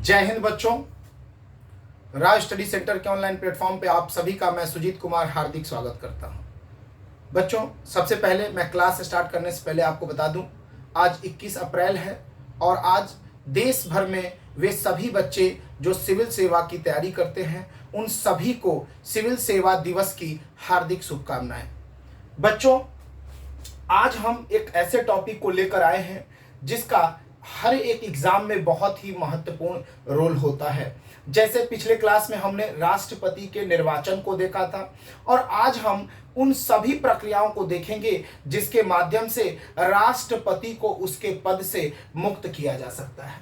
जय हिंद बच्चों। राज study centre के ऑनलाइन प्लेटफॉर्म पे आप सभी का मैं सुजीत कुमार हार्दिक स्वागत करता हूं। बच्चों, सबसे पहले मैं क्लास स्टार्ट करने से पहले आपको बता दूं, आज 21 अप्रैल है और आज देश भर में वे सभी बच्चे जो सिविल सेवा की तैयारी करते हैं उन सभी को सिविल सेवा दिवस की हार्दिक शुभकामनाएं। बच्चों, आज हम एक ऐसे टॉपिक को लेकर आए हैं जिसका हर एक एग्जाम में बहुत ही महत्वपूर्ण रोल होता है। जैसे पिछले क्लास में हमने राष्ट्रपति के निर्वाचन को देखा था और आज हम उन सभी प्रक्रियाओं को देखेंगे जिसके माध्यम से राष्ट्रपति को उसके पद से मुक्त किया जा सकता है।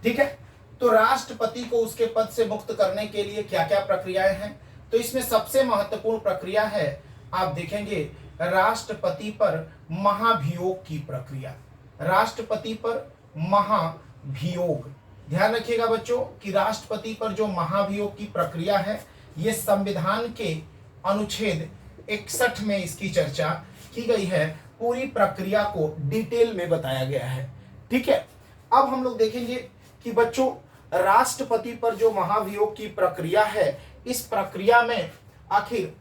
ठीक है, तो राष्ट्रपति को उसके पद से मुक्त करने के लिए क्या क्या प्रक्रियाएं हैं, तो इसमें सबसे महत्वपूर्ण प्रक्रिया है, आप देखेंगे राष्ट्रपति पर महाभियोग की प्रक्रिया। राष्ट्रपति पर महाभियोग, ध्यान रखिएगा बच्चों कि राष्ट्रपति पर जो महाभियोग की प्रक्रिया है ये संविधान के अनुच्छेद 61 में इसकी चर्चा की गई है। पूरी प्रक्रिया को डिटेल में बताया गया है। ठीक है, अब हम लोग देखेंगे कि बच्चों राष्ट्रपति पर जो महाभियोग की प्रक्रिया है इस प्रक्रिया में आखिर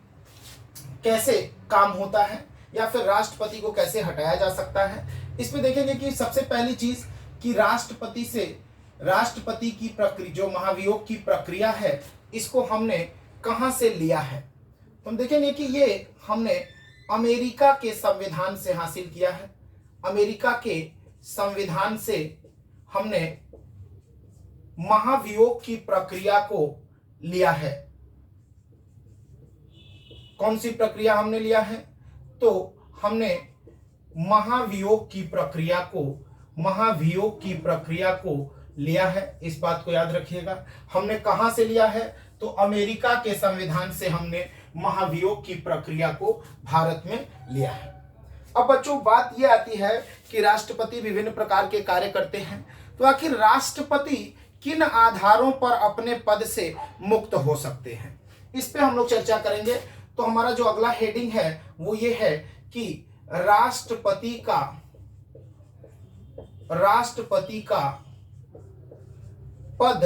कैसे काम होता है या फिर राष्ट्रपति को कैसे हटाया जा सकता है। इसमें देखेंगे कि सबसे पहली चीज कि राष्ट्रपति की प्रक्रिया जो महाभियोग की प्रक्रिया है इसको हमने कहां से लिया है, तो हम देखेंगे कि ये हमने अमेरिका के संविधान से हासिल किया है। अमेरिका के संविधान से हमने महाभियोग की प्रक्रिया को लिया है। कौन सी प्रक्रिया हमने लिया है, तो हमने महाभियोग की प्रक्रिया को लिया है। इस बात को याद रखिएगा, हमने कहां से लिया है, तो अमेरिका के संविधान से हमने महाभियोग की प्रक्रिया को भारत में लिया है। अब बच्चों बात यह आती है कि राष्ट्रपति विभिन्न प्रकार के कार्य करते हैं, तो आखिर राष्ट्रपति किन आधारों पर अपने पद से मुक्त हो सकते हैं, इस पे हम लोग चर्चा करेंगे। तो हमारा जो अगला हेडिंग है वो ये है कि राष्ट्रपति का पद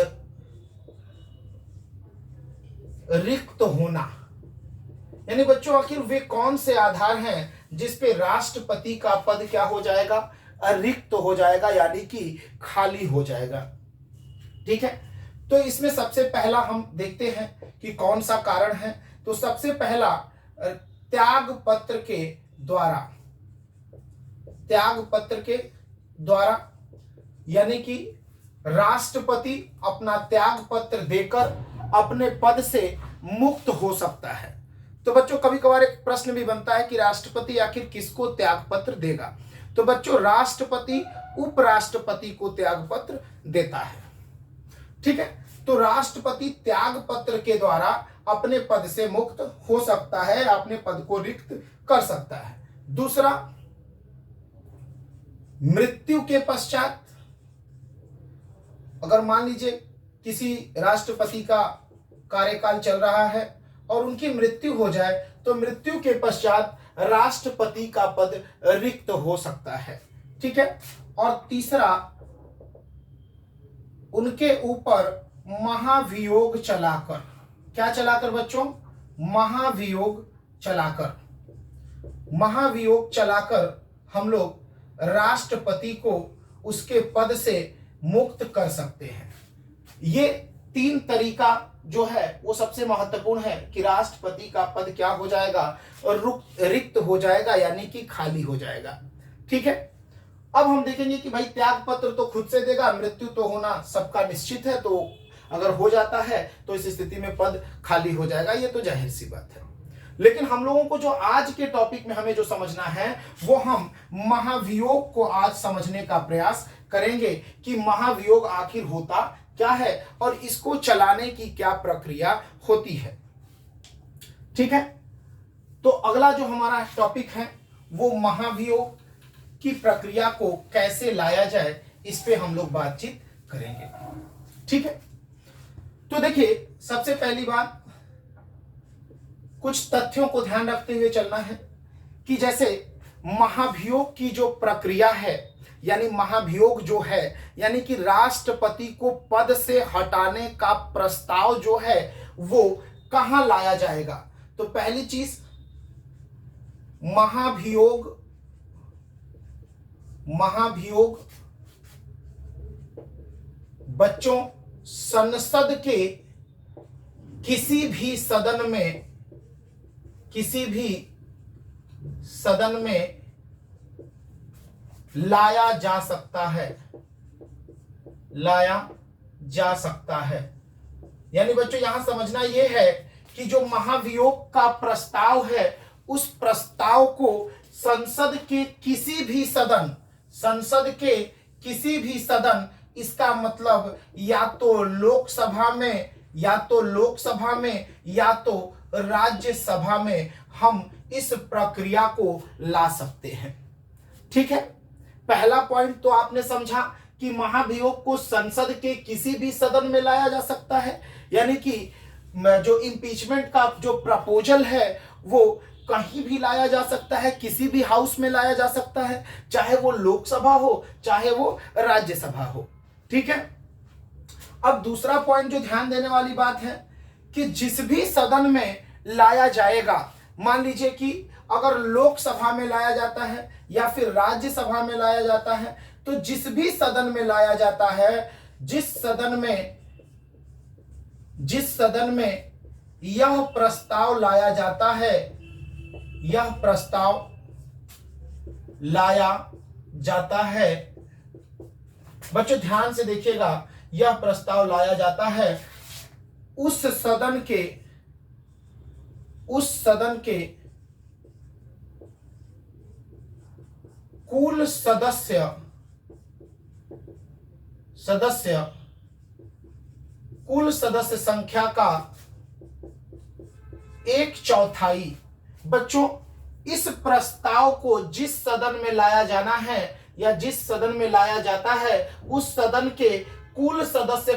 रिक्त होना, यानी बच्चों आखिर वे कौन से आधार हैं जिस पे राष्ट्रपति का पद क्या हो जाएगा, रिक्त हो जाएगा, यानी कि खाली हो जाएगा। ठीक है, तो इसमें सबसे पहला हम देखते हैं कि कौन सा कारण है। तो सबसे पहला त्याग पत्र के द्वारा, यानी कि राष्ट्रपति अपना त्याग पत्र देकर अपने पद से मुक्त हो सकता है। तो बच्चों कभी कभार एक प्रश्न भी बनता है कि राष्ट्रपति आखिर किसको त्याग पत्र देगा, तो बच्चों राष्ट्रपति उपराष्ट्रपति को त्याग पत्र देता है। ठीक है, तो राष्ट्रपति त्याग पत्र के द्वारा अपने पद से मुक्त हो सकता है, अपने पद को रिक्त कर सकता है। दूसरा, मृत्यु के पश्चात, अगर मान लीजिए किसी राष्ट्रपति का कार्यकाल चल रहा है और उनकी मृत्यु हो जाए तो मृत्यु के पश्चात राष्ट्रपति का पद रिक्त हो सकता है। ठीक है, और तीसरा, उनके ऊपर महाभियोग चलाकर, क्या चलाकर बच्चों, महाभियोग चलाकर हम लोग राष्ट्रपति को उसके पद से मुक्त कर सकते हैं। ये तीन तरीका जो है वो सबसे महत्वपूर्ण है कि राष्ट्रपति का पद क्या हो जाएगा और रिक्त हो जाएगा, यानी कि खाली हो जाएगा। ठीक है, अब हम देखेंगे कि भाई त्याग पत्र तो खुद से देगा, मृत्यु तो होना सबका निश्चित है, तो अगर हो जाता है तो इस स्थिति में पद खाली हो जाएगा, ये तो जाहिर सी बात है। लेकिन हम लोगों को जो आज के टॉपिक में हमें जो समझना है वो हम महाभियोग को आज समझने का प्रयास करेंगे कि महाभियोग आखिर होता क्या है और इसको चलाने की क्या प्रक्रिया होती है। ठीक है, तो अगला जो हमारा टॉपिक है वो महाभियोग की प्रक्रिया को कैसे लाया जाए, इस पे हम लोग बातचीत करेंगे। ठीक है, तो देखिए सबसे पहली बात, कुछ तथ्यों को ध्यान रखते हुए चलना है कि जैसे महाभियोग की जो प्रक्रिया है यानी महाभियोग जो है, यानी कि राष्ट्रपति को पद से हटाने का प्रस्ताव जो है वो कहां लाया जाएगा? तो पहली चीज, महाभियोग बच्चों संसद के किसी भी सदन में लाया जा सकता है। यानी बच्चों यहां समझना यह है कि जो महाभियोग का प्रस्ताव है उस प्रस्ताव को संसद के किसी भी सदन, इसका मतलब या तो लोकसभा में या तो राज्यसभा में हम इस प्रक्रिया को ला सकते हैं। ठीक है, पहला पॉइंट तो आपने समझा कि महाभियोग को संसद के किसी भी सदन में लाया जा सकता है, यानी कि जो इम्पीचमेंट का जो प्रपोजल है वो कहीं भी लाया जा सकता है, किसी भी हाउस में लाया जा सकता है, चाहे वो लोकसभा हो चाहे वो राज्यसभा हो। ठीक है, अब दूसरा पॉइंट जो ध्यान देने वाली बात है कि जिस भी सदन में लाया जाएगा, मान लीजिए कि अगर लोकसभा में लाया जाता है या फिर राज्यसभा में लाया जाता है, तो जिस भी सदन में लाया जाता है, जिस सदन में यह प्रस्ताव लाया जाता है, यह प्रस्ताव लाया जाता है, बच्चों ध्यान से देखिएगा, यह प्रस्ताव लाया जाता है, उस सदन के कुल सदस्य संख्या का 1/4। बच्चों इस प्रस्ताव को जिस सदन में लाया जाना है या जिस सदन में लाया जाता है उस सदन के कुल सदस्य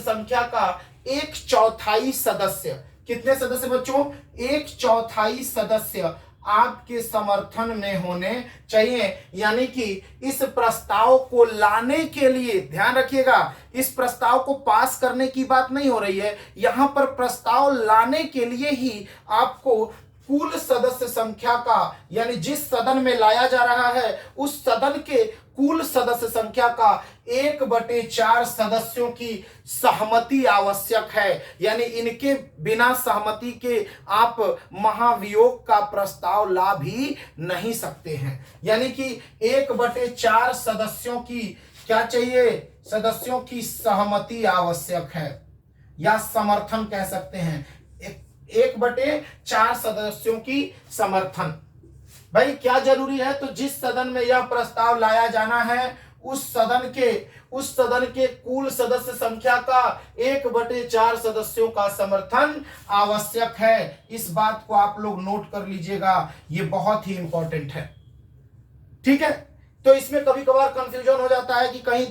संख्या का 1/4 सदस्य, कितने सदस्य बच्चों? 1/4 सदस्य आपके समर्थन में होने चाहिए। यानी कि इस प्रस्ताव को लाने के लिए, ध्यान रखिएगा, इस प्रस्ताव को पास करने की बात नहीं हो रही है, यहां पर प्रस्ताव लाने के लिए ही आपको कुल सदस्य संख्या का, यानी जिस सदन में लाया जा रहा है उस सदन के कुल सदस्य संख्या का 1/4 सदस्यों की सहमति आवश्यक है। यानी इनके बिना सहमति के आप महाभियोग का प्रस्ताव ला भी नहीं सकते हैं। यानी कि 1/4 सदस्यों की क्या चाहिए? सदस्यों की सहमति आवश्यक है, या समर्थन कह सकते हैं, 1/4 सदस्यों की समर्थन। भाई क्या जरूरी है? तो जिस सदन में यह प्रस्ताव लाया जाना है उस सदन के कुल सदस्य संख्या का 1/4 सदस्यों का समर्थन आवश्यक है। इस बात को आप लोग नोट कर लीजिएगा, ये बहुत ही इंपॉर्टेंट है। ठीक है, तो इसमें कभी कभार कंफ्यूजन हो जाता है कि कहीं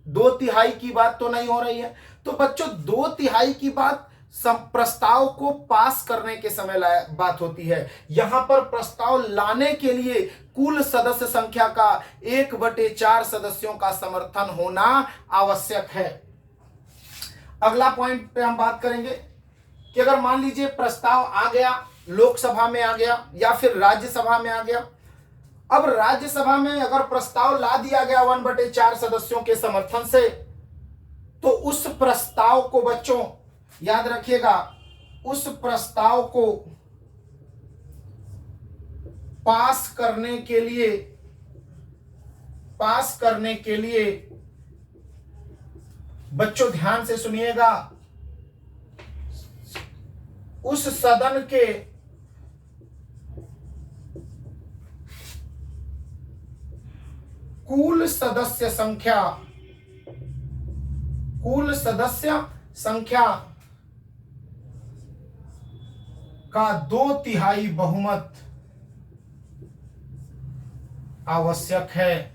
2/3 की बात तो नहीं हो रही है। तो बच्चों 2/3 की बात प्रस्ताव को पास करने के समय बात होती है, यहां पर प्रस्ताव लाने के लिए कुल सदस्य संख्या का 1/4 सदस्यों का समर्थन होना आवश्यक है। अगला पॉइंट पे हम बात करेंगे कि अगर मान लीजिए प्रस्ताव आ गया, लोकसभा में आ गया या फिर राज्यसभा में आ गया। अब राज्यसभा में अगर प्रस्ताव ला दिया गया 1/4 सदस्यों के समर्थन से, तो उस प्रस्ताव को बच्चों याद रखिएगा, उस प्रस्ताव को पास करने के लिए बच्चों ध्यान से सुनिएगा, उस सदन के कुल सदस्य संख्या का 2/3 बहुमत आवश्यक है।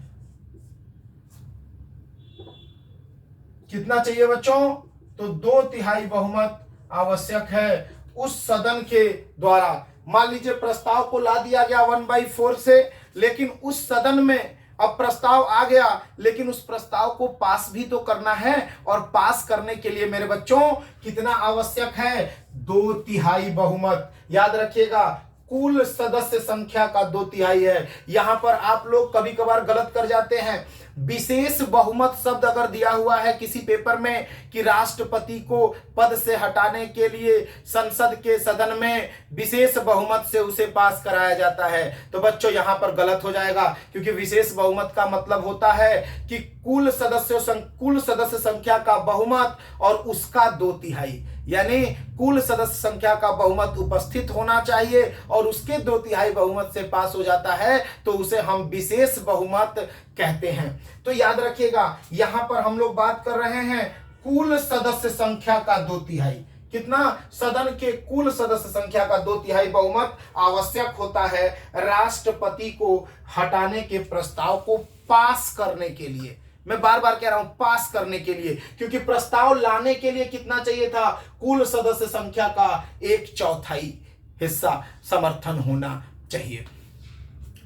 कितना चाहिए बच्चों? तो 2/3 बहुमत आवश्यक है उस सदन के द्वारा। मान लीजिए प्रस्ताव को ला दिया गया 1/4 से, लेकिन उस सदन में अब प्रस्ताव आ गया, लेकिन उस प्रस्ताव को पास भी तो करना है, और पास करने के लिए मेरे बच्चों कितना आवश्यक है? 2/3 बहुमत। याद रखिएगा, कुल सदस्य संख्या का 2/3 है। यहां पर आप लोग कभी कभार गलत कर जाते हैं। विशेष बहुमत शब्द अगर दिया हुआ है किसी पेपर में कि राष्ट्रपति को पद से हटाने के लिए संसद के सदन में विशेष बहुमत से उसे पास कराया जाता है, तो बच्चों यहां पर गलत हो जाएगा, क्योंकि विशेष बहुमत का मतलब होता है कि कुल सदस्य संख्या का बहुमत और उसका 2/3, यानी कुल सदस्य संख्या का बहुमत उपस्थित होना चाहिए और उसके 2/3 बहुमत से पास हो जाता है, तो उसे हम विशेष बहुमत कहते हैं। तो याद रखिएगा, यहां पर हम लोग बात कर रहे हैं कुल सदस्य संख्या का 2/3। कितना? सदन के कुल सदस्य संख्या का 2/3 बहुमत आवश्यक होता है राष्ट्रपति को हटाने के प्रस्ताव को पास करने के लिए। मैं बार बार कह रहा हूं, पास करने के लिए, क्योंकि प्रस्ताव लाने के लिए कितना चाहिए था? कुल सदस्य संख्या का 1/4 हिस्सा समर्थन होना चाहिए।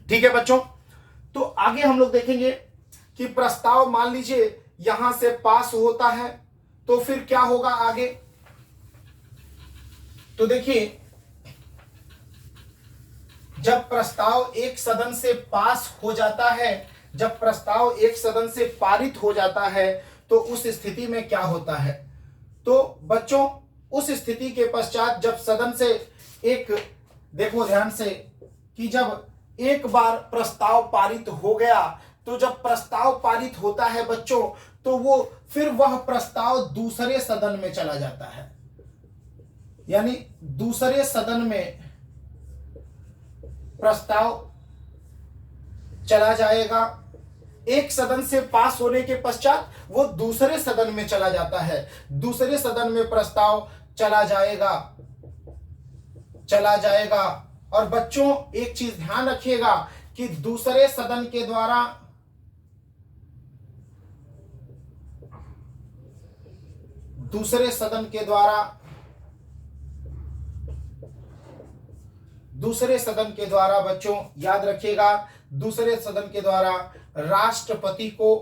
ठीक है बच्चों, तो आगे हम लोग देखेंगे कि प्रस्ताव मान लीजिए यहां से पास होता है तो फिर क्या होगा आगे। तो देखिए, जब प्रस्ताव एक सदन से पास हो जाता है, जब प्रस्ताव एक सदन से पारित हो जाता है, तो उस स्थिति में क्या होता है? तो बच्चों, उस स्थिति के पश्चात जब सदन से देखो ध्यान से कि जब एक बार प्रस्ताव पारित हो गया, तो जब प्रस्ताव पारित होता है बच्चों, तो वो फिर वह प्रस्ताव दूसरे सदन में चला जाता है, यानी दूसरे सदन में प्रस्ताव चला जाएगा। एक सदन से पास होने के पश्चात वो दूसरे सदन में चला जाता है, दूसरे सदन में प्रस्ताव चला जाएगा। और बच्चों एक चीज ध्यान रखिएगा कि दूसरे सदन के द्वारा बच्चों याद रखिएगा, दूसरे सदन के द्वारा राष्ट्रपति को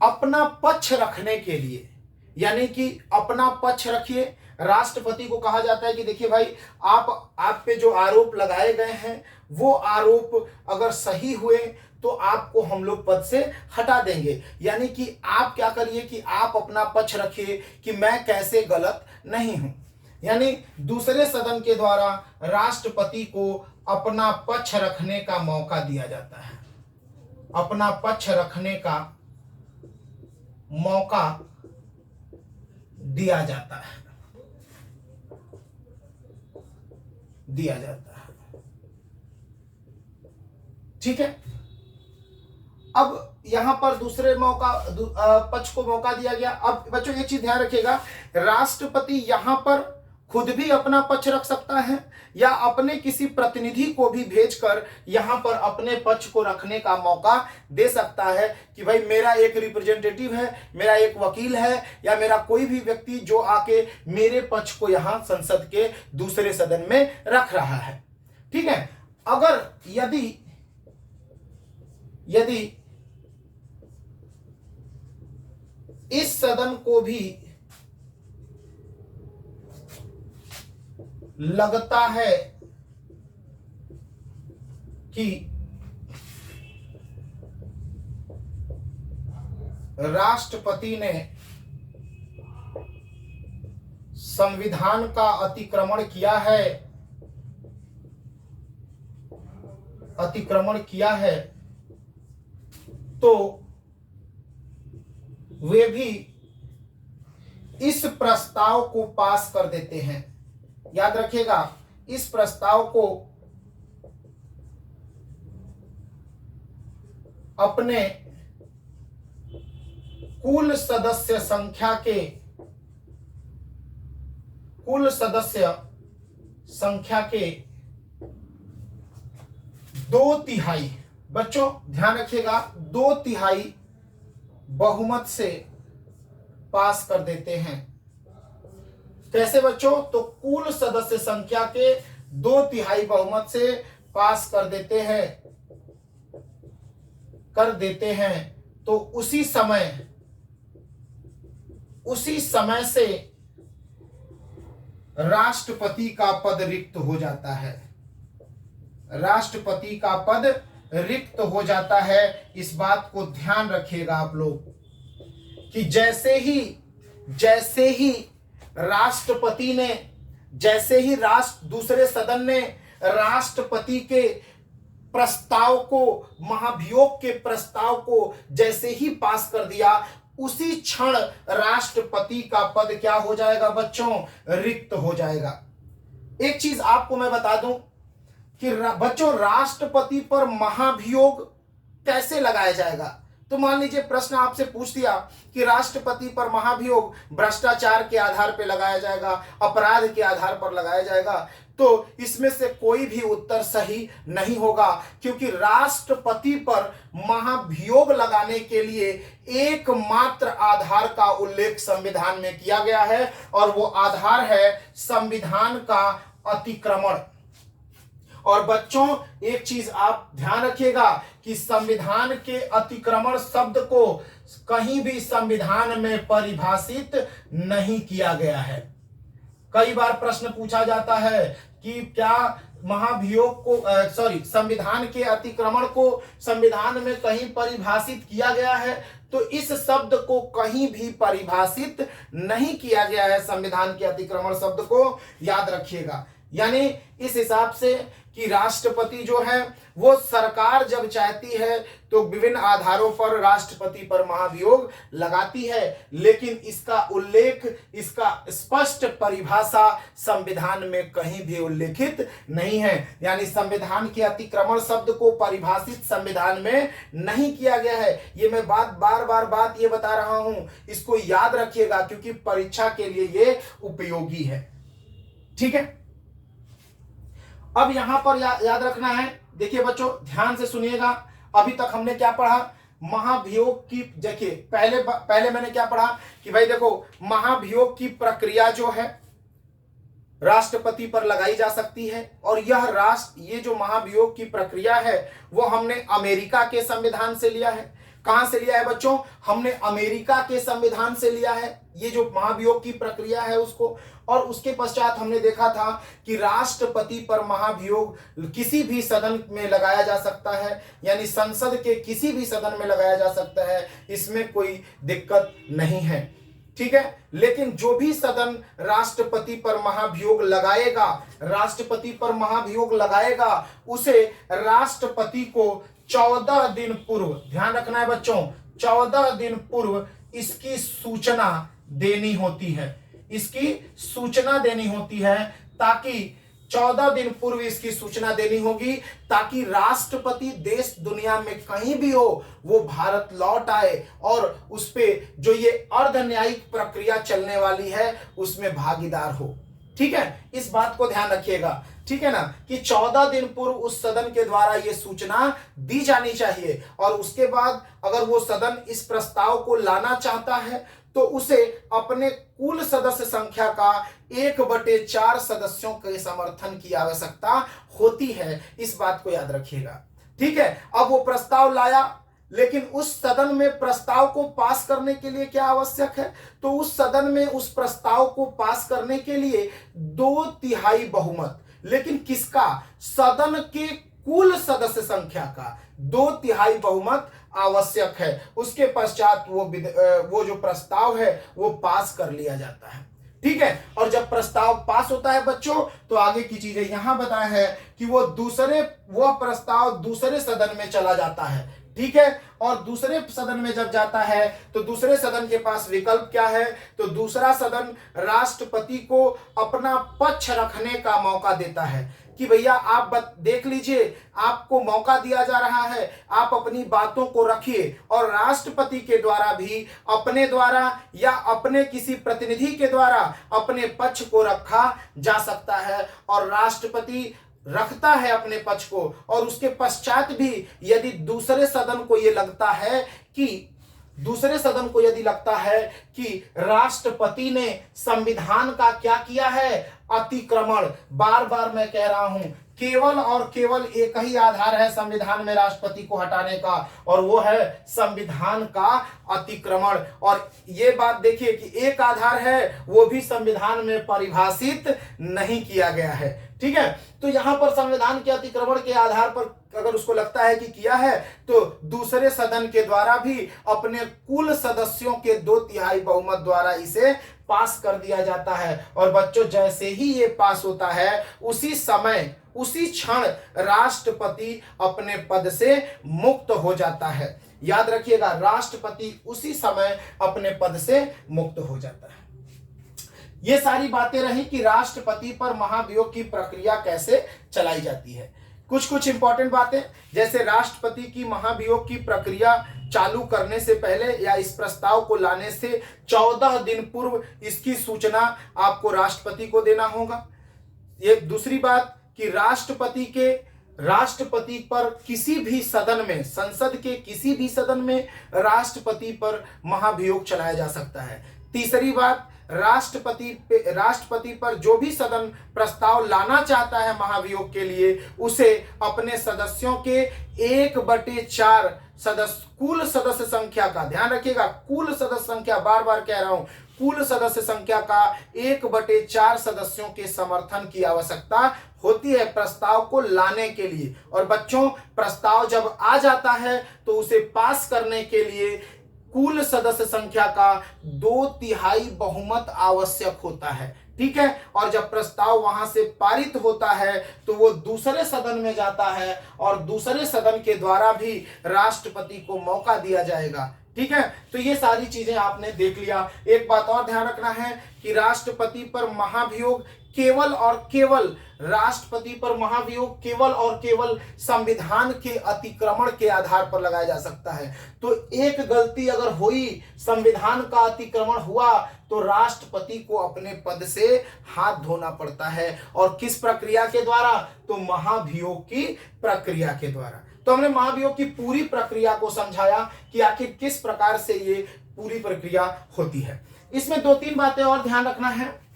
अपना पक्ष रखने के लिए, यानी कि अपना पक्ष रखिए। राष्ट्रपति को कहा जाता है कि देखिए भाई, आप पे जो आरोप लगाए गए हैं वो आरोप अगर सही हुए तो आपको हम लोग पद से हटा देंगे। यानी कि आप क्या करिए कि आप अपना पक्ष रखिए कि मैं कैसे गलत नहीं हूं। यानी दूसरे सदन के द्वारा राष्ट्रपति को अपना पक्ष रखने का मौका दिया जाता है, अपना पक्ष रखने का मौका दिया जाता है। ठीक है, अब यहां पर दूसरे पक्ष को मौका दिया गया। अब बच्चों एक चीज ध्यान रखिएगा, राष्ट्रपति यहां पर खुद भी अपना पक्ष रख सकता है या अपने किसी प्रतिनिधि को भी भेजकर यहां पर अपने पक्ष को रखने का मौका दे सकता है कि भाई मेरा एक रिप्रेजेंटेटिव है, मेरा एक वकील है, या मेरा कोई भी व्यक्ति जो आके मेरे पक्ष को यहां संसद के दूसरे सदन में रख रहा है। ठीक है, अगर यदि इस सदन को भी लगता है कि राष्ट्रपति ने संविधान का अतिक्रमण किया है, तो वे भी इस प्रस्ताव को पास कर देते हैं। याद रखिएगा, इस प्रस्ताव को अपने कुल सदस्य संख्या के 2/3, बच्चों ध्यान रखिएगा, 2/3 बहुमत से पास कर देते हैं। कैसे बच्चों? तो कुल सदस्य संख्या के 2/3 बहुमत से पास कर देते हैं तो उसी समय से राष्ट्रपति का पद रिक्त हो जाता है। राष्ट्रपति का पद रिक्त हो जाता है। इस बात को ध्यान रखिएगा आप लोग कि जैसे ही राष्ट्रपति ने, दूसरे सदन ने राष्ट्रपति के प्रस्ताव को, महाभियोग के प्रस्ताव को जैसे ही पास कर दिया, उसी क्षण राष्ट्रपति का पद क्या हो जाएगा बच्चों? रिक्त हो जाएगा। एक चीज आपको मैं बता दूं कि बच्चों, राष्ट्रपति पर महाभियोग कैसे लगाया जाएगा। तो मान लीजिए प्रश्न आपसे पूछ दिया कि राष्ट्रपति पर महाभियोग भ्रष्टाचार के आधार पर लगाया जाएगा, अपराध के आधार पर लगाया जाएगा, तो इसमें से कोई भी उत्तर सही नहीं होगा, क्योंकि राष्ट्रपति पर महाभियोग लगाने के लिए एकमात्र आधार का उल्लेख संविधान में किया गया है, और वो आधार है संविधान का अतिक्रमण। और बच्चों, एक चीज आप ध्यान रखिएगा कि संविधान के अतिक्रमण शब्द को कहीं भी संविधान में परिभाषित नहीं किया गया है। कई बार प्रश्न पूछा जाता है कि क्या महाभियोग को संविधान के अतिक्रमण को संविधान में कहीं परिभाषित किया गया है? तो इस शब्द को कहीं भी परिभाषित नहीं किया गया है। संविधान के अतिक्रमण शब्द को याद रखिएगा। यानी इस हिसाब से कि राष्ट्रपति जो है वो सरकार जब चाहती है तो विभिन्न आधारों पर राष्ट्रपति पर महाभियोग लगाती है, लेकिन इसका उल्लेख, इसका स्पष्ट परिभाषा संविधान में कहीं भी उल्लेखित नहीं है। यानी संविधान के अतिक्रमण शब्द को परिभाषित संविधान में नहीं किया गया है। ये मैं बार ये बता रहा हूं, इसको याद रखिएगा क्योंकि परीक्षा के लिए ये उपयोगी है। ठीक है, अब यहां पर याद रखना है। देखिए बच्चों, ध्यान से सुनिएगा। अभी तक हमने क्या पढ़ा? महाभियोग की, देखिए पहले मैंने क्या पढ़ा कि भाई देखो, महाभियोग की प्रक्रिया जो है राष्ट्रपति पर लगाई जा सकती है, और ये जो महाभियोग की प्रक्रिया है वो हमने अमेरिका के संविधान से लिया है। कहां से लिया है बच्चों? हमने अमेरिका के संविधान से लिया है ये जो महाभियोग की प्रक्रिया है उसको। और उसके पश्चात हमने देखा था कि राष्ट्रपति पर महाभियोग किसी भी सदन में लगाया जा सकता है, यानी संसद के किसी भी सदन में लगाया जा सकता है, इसमें कोई दिक्कत नहीं है। ठीक है, लेकिन जो भी सदन राष्ट्रपति पर महाभियोग लगाएगा, उसे राष्ट्रपति को 14 दिन पूर्व, ध्यान रखना है बच्चों, 14 दिन पूर्व इसकी सूचना देनी होती है, ताकि 14 दिन पूर्व इसकी सूचना देनी होगी, ताकि राष्ट्रपति देश दुनिया में कहीं भी हो वो भारत लौट आए और उस पे जो ये अर्धन्यायिक प्रक्रिया चलने वाली है उसमें भागीदार हो। ठीक है, इस बात को ध्यान रखिएगा। ठीक है ना, कि 14 दिन पूर्व उस सदन के द्वारा ये सूचना दी जानी चाहिए, और उसके बाद अगर वो सदन इस प्रस्ताव को लाना चाहता है तो उसे अपने कुल सदस्य संख्या का 1/4 सदस्यों के समर्थन की आवश्यकता होती है। इस बात को याद रखिएगा। ठीक है, अब वो प्रस्ताव लाया, लेकिन उस सदन में प्रस्ताव को पास करने के लिए क्या आवश्यक है? तो उस सदन में उस प्रस्ताव को पास करने के लिए 2/3 बहुमत, लेकिन किसका? सदन के कुल सदस्य संख्या का 2/3 बहुमत आवश्यक है। उसके पश्चात वो जो प्रस्ताव है वो पास कर लिया जाता है। ठीक है, और जब प्रस्ताव पास होता है बच्चों, तो आगे की चीजें यहां बताया है कि वह प्रस्ताव दूसरे सदन में चला जाता है। ठीक है, और दूसरे सदन में जब जाता है तो दूसरे सदन के पास विकल्प क्या है? तो दूसरा सदन राष्ट्रपति को अपना पक्ष रखने का मौका देता है कि भैया आप देख लीजिए, आपको मौका दिया जा रहा है, आप अपनी बातों को रखिए। और राष्ट्रपति के द्वारा भी अपने द्वारा या अपने किसी प्रतिनिधि के द्वारा अपने पक्ष को रखा जा सकता है, और राष्ट्रपति रखता है अपने पक्ष को। और उसके पश्चात भी यदि दूसरे सदन को यदि लगता है कि राष्ट्रपति ने संविधान का क्या किया है? अतिक्रमण, बार बार मैं कह रहा हूं, केवल और केवल एक ही आधार है संविधान में राष्ट्रपति को हटाने का, और वो है संविधान का अतिक्रमण। और ये बात देखिए कि एक आधार है, वो भी संविधान में परिभाषित नहीं किया गया है। ठीक है, तो यहां पर संविधान के अतिक्रमण के आधार पर अगर उसको लगता है कि किया है, तो दूसरे सदन के द्वारा भी अपने कुल सदस्यों के 2/3 बहुमत द्वारा इसे पास कर दिया जाता है। और बच्चों, जैसे ही ये पास होता है, उसी समय उसी क्षण राष्ट्रपति अपने पद से मुक्त हो जाता है। याद रखिएगा, राष्ट्रपति उसी समय अपने पद से मुक्त हो जाता है। ये सारी बातें रही कि राष्ट्रपति पर महाभियोग की प्रक्रिया कैसे चलाई जाती है। कुछ इंपॉर्टेंट बातें, जैसे राष्ट्रपति की महाभियोग की प्रक्रिया चालू करने से पहले या इस प्रस्ताव को लाने से 14 दिन पूर्व इसकी सूचना आपको राष्ट्रपति को देना होगा। ये दूसरी बात कि राष्ट्रपति पर किसी भी सदन में, संसद के किसी भी सदन में राष्ट्रपति पर महाभियोग चलाया जा सकता है। तीसरी बात, राष्ट्रपति पर जो भी सदन प्रस्ताव लाना चाहता है महाभियोग के लिए, उसे अपने सदस्यों के 1/4 कुल सदस्य संख्या का, ध्यान रखिएगा, कुल सदस्य संख्या, बार बार कह रहा हूं, कुल सदस्य संख्या का 1/4 सदस्यों के समर्थन की आवश्यकता होती है प्रस्ताव को लाने के लिए। और बच्चों, प्रस्ताव जब आ जाता है तो उसे पास करने के लिए कुल सदस्य संख्या का 2/3 बहुमत आवश्यक होता है। ठीक है, और जब प्रस्ताव वहां से पारित होता है तो वो दूसरे सदन में जाता है और दूसरे सदन के द्वारा भी राष्ट्रपति को मौका दिया जाएगा। ठीक है, तो ये सारी चीजें आपने देख लिया। एक बात और ध्यान रखना है कि राष्ट्रपति पर महाभियोग केवल और केवल, राष्ट्रपति पर महाभियोग केवल और केवल संविधान के अतिक्रमण के आधार पर लगाया जा सकता है। तो एक गलती अगर हुई, संविधान का अतिक्रमण हुआ, तो राष्ट्रपति को अपने पद से हाथ धोना पड़ता है। और किस प्रक्रिया के द्वारा? तो महाभियोग की प्रक्रिया के द्वारा। तो हमने महाभियोग की पूरी प्रक्रिया को समझाया कि आखिर किस प्रकार से ये पूरी प्रक्रिया होती है। इसमें 2-3 बातें और ध्यान रखना है।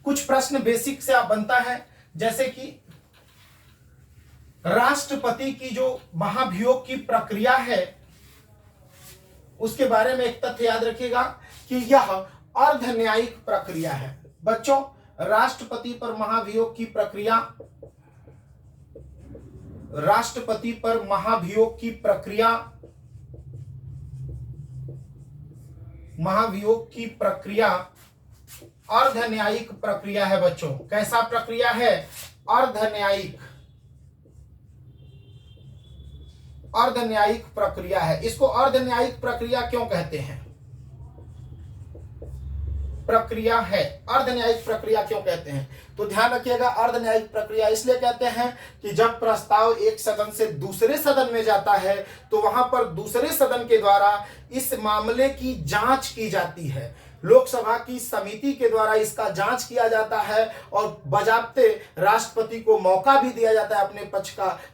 कुछ प्रश्न बेसिक से आप बनता है, जैसे कि राष्ट्रपति की जो महाभियोग की प्रक्रिया है उसके बारे में एक तथ्य याद रखिएगा कि यह अर्ध न्यायिक प्रक्रिया है। बच्चों, राष्ट्रपति पर महाभियोग की प्रक्रिया, राष्ट्रपति पर महाभियोग की प्रक्रिया, महाभियोग की प्रक्रिया अर्ध न्यायिक प्रक्रिया है। बच्चों, कैसा प्रक्रिया है? अर्ध न्यायिक प्रक्रिया है। इसको अर्ध न्यायिक प्रक्रिया क्यों कहते हैं? प्रक्रिया है, अर्ध न्यायिक प्रक्रिया क्यों कहते हैं? तो ध्यान रखिएगा, अर्ध न्यायिक प्रक्रिया इसलिए कहते हैं कि जब प्रस्ताव एक सदन से दूसरे सदन में जाता है तो वहां पर दूसरे सदन के द्वारा इस मामले की जांच की जाती है। लोकसभा की समिति के द्वारा इसका जांच किया जाता है और बजाबते राष्ट्रपति को मौका भी दिया जाता है अपने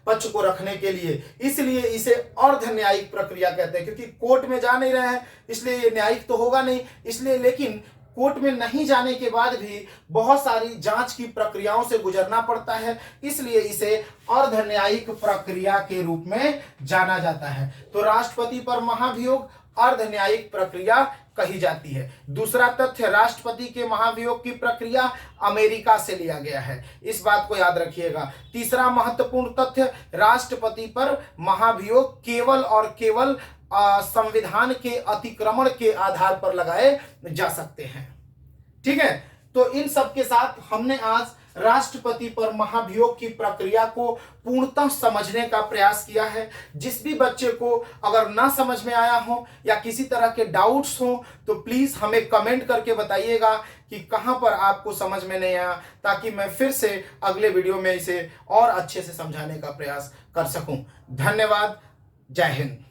पक्ष को रखने के लिए। इसलिए इसे अर्ध न्यायिक प्रक्रिया कहते हैं, क्योंकि कोर्ट में जा नहीं रहे हैं इसलिए ये न्यायिक तो होगा नहीं। इसलिए, लेकिन कोर्ट में नहीं जाने के बाद भी बहुत सारी जांच की प्रक्रियाओं से गुजरना पड़ता है, इसलिए इसे अर्ध न्यायिक प्रक्रिया के रूप में जाना जाता है। तो राष्ट्रपति पर महाभियोग अर्ध न्यायिक प्रक्रिया कही जाती है। दूसरा तथ्य, राष्ट्रपति के महाभियोग की प्रक्रिया अमेरिका से लिया गया है, इस बात को याद रखिएगा। तीसरा महत्वपूर्ण तथ्य, राष्ट्रपति पर महाभियोग केवल और केवल संविधान के अतिक्रमण के आधार पर लगाए जा सकते हैं। ठीक है, तो इन सब के साथ हमने आज राष्ट्रपति पर महाभियोग की प्रक्रिया को पूर्णतः समझने का प्रयास किया है। जिस भी बच्चे को अगर ना समझ में आया हो या किसी तरह के डाउट्स हो तो प्लीज हमें कमेंट करके बताइएगा कि कहां पर आपको समझ में नहीं आया, ताकि मैं फिर से अगले वीडियो में इसे और अच्छे से समझाने का प्रयास कर सकूं। धन्यवाद। जय हिंद।